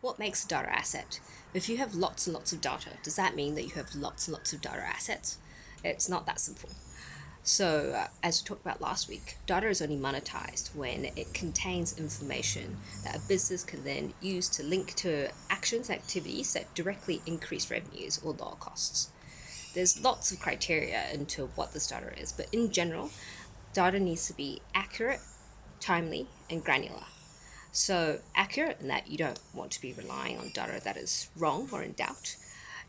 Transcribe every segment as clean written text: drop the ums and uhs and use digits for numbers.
What makes a data asset? If you have lots and lots of data, does that mean that you have lots and lots of data assets? It's not that simple. So, as we talked about last week, data is only monetized when it contains information that a business can then use to link to actions and activities that directly increase revenues or lower costs. There's lots of criteria into what this data is, but in general, data needs to be accurate, timely, and granular. So, accurate in that you don't want to be relying on data that is wrong or in doubt.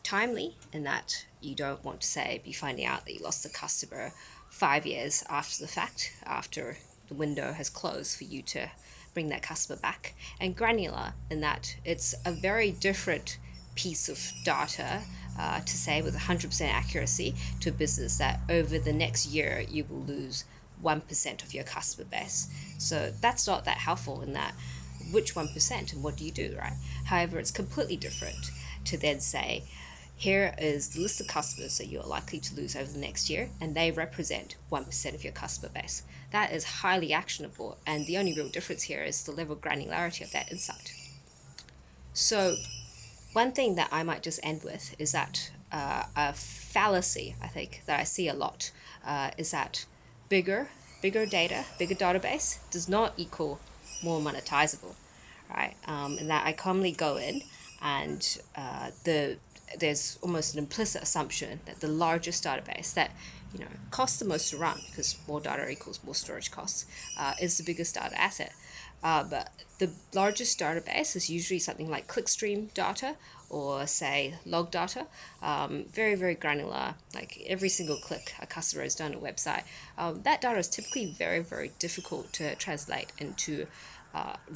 Timely in that you don't want to say be finding out that you lost a customer 5 years after the fact, after the window has closed for you to bring that customer back. And granular in that it's a very different piece of data to say with 100% accuracy to a business that over the next year you will lose 1% of your customer base. So that's not that helpful in that which 1% and what do you do, right? However, it's completely different to then say, here is the list of customers that you're likely to lose over the next year, and they represent 1% of your customer base. That is highly actionable, and the only real difference here is the level of granularity of that insight. So, one thing that I might just end with is that a fallacy I think that I see a lot is that bigger, bigger data, bigger database does not equal more monetizable, right? And that I commonly go in and there's almost an implicit assumption that the largest database that costs the most to run because more data equals more storage costs is the biggest data asset. But the largest database is usually something like clickstream data or say log data, very, very granular, like every single click a customer has done on a website. That data is typically very, very difficult to translate into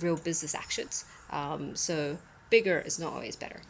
real business actions. So bigger is not always better.